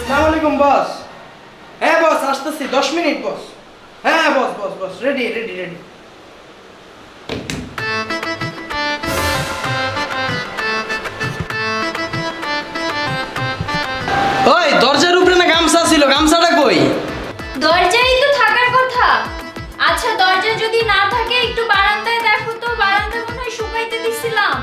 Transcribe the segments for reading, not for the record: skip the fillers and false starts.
আসসালামু আলাইকুম বস। হ্যাঁ বস, আসতেছি 10 মিনিট বস। হ্যাঁ বস বস বস, রেডি রেডি রেডি। ওই দরজার উপরে না গামছা ছিল, গামছাটা কই? দরজায় তো থাকার কথা। আচ্ছা দরজা যদি না থাকে একটু বারান্দায় দেখো তো, বারান্দায় মনে হয় শুকাইতে দিছিলাম।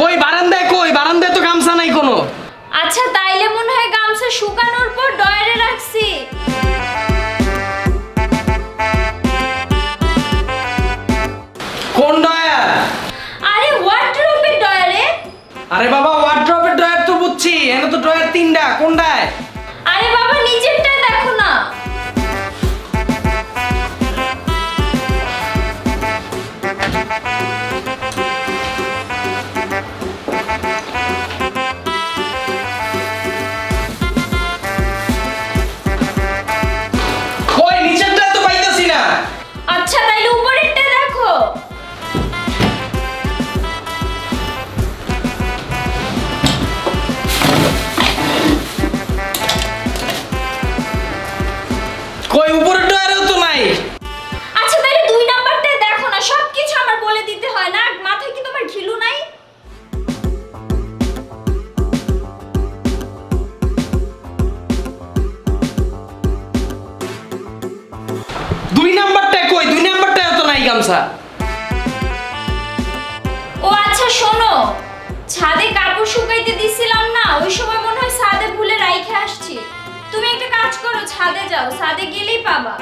কই বারান্দায়, কই বারান্দায় তো গামছা নাই কোনো। আচ্ছা তাইলে মনে হয় গামছা শুকানোর পর ডয়ারে রাখছি। কোন ডয়ার? আরে ওয়ার্ডরোবের ডয়ারে। আরে বাবা ওয়ার্ড্রপের ডয়ার তো বুঝছি, এনে তো ডয়ার 3টা, কোনটায়? আরে বাবা নিচেরটা দেখো না। কই নিচেরটা তো পাইতাছি না। আচ্ছা তাইলে উপরেরটা দেখো। কই উপরের ডয়ারেও তো নাই। আচ্ছা তাইলে 2 নাম্বারটা দেখো না, সবকিছু আমার বলে দিতে হয় না, মাথায় কি তোমার ঘিলু নাই? দুই নাম্বারটা কই? 2 নাম্বারটাও তো নাই গামছা। ও আচ্ছা শোনো, ছাদে কাপড় শুকাইতে দিছিলাম না, ওই সময় মনে হয় ছাদে ভুলে রাইখে আসছি। তুমি একটা কাজ করো, ছাদে যাও, ছাদে গেলেই পাবা।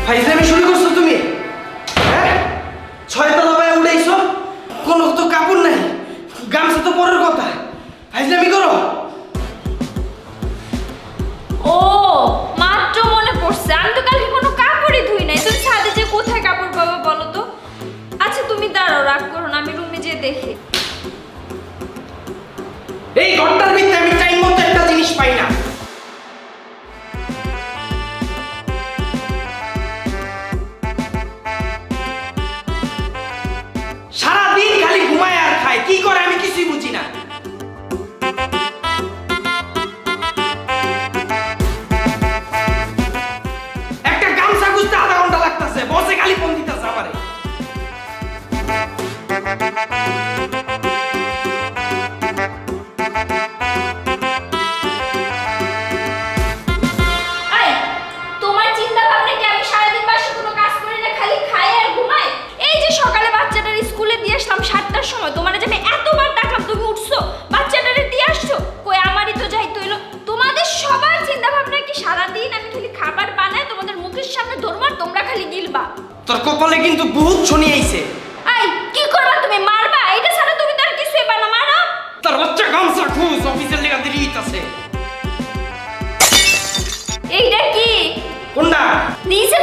ফাইজলামি শুরু করছো তুমি? হ্যাঁ 6 তলা বায়ে উড়াইছো, কোনো তো কাপড় নাই, গামছা তো পরের কথা, ফাইজলামি করো। ও মাত্র মনে পড়ছে, আমি তো কালকে কোনো কাপড়ই ধুই নাই। তুমি ছাদে যে কোথায় কাপড় পাবা বলো তো? আচ্ছা তুমি দাঁড়াও, রাগ করো না, আমি রুমে যেয়ে দেখি। এই ঘন্টার ভিতরে আমি টাইম মতো একটা জিনিস পাই না। সারাদিন খালি ঘুমায় আর খায়, কি করে আমি কিছুই বুঝি না। একটা গামছা খুঁজতে আধা ঘন্টা লাগতেছে, বসে খালি ফোন দিতেছে আমারে। আরে তোমার চিন্তা ভাবনা কি আমি সারাদিন বাসে কোনো কাজ করি না, খালি খাই আর ঘুমাই? এই যে সকালে বাচ্চাটার স্কুলে দিয়ে আসলাম 7টার সময়, তোমার যে আমি এতবার ডাকলাম তুমি উঠছো, বাচ্চাটারে দিয়ে আসছো, কই আমারই তো যাইতে হইলো। তোমাদের সবার চিন্তা ভাবনা কি সারাদিন আমি খালি খাবার বানাই তোমাদের মুখের সামনে ধরবো আর তোমরা খালি গিলবা? তোর কপালে কিন্তু বহুত শনি আইছে। আই কি করবা তুমি? মারবা? এটা ছাড়া তুমি তো আর কিছুই পারো না, মারো। তোর বাচ্চা গামছা খুঁজ, অফিসের লেগা দেরি হইতাছে। এইটা কি? কোনটা? নিচে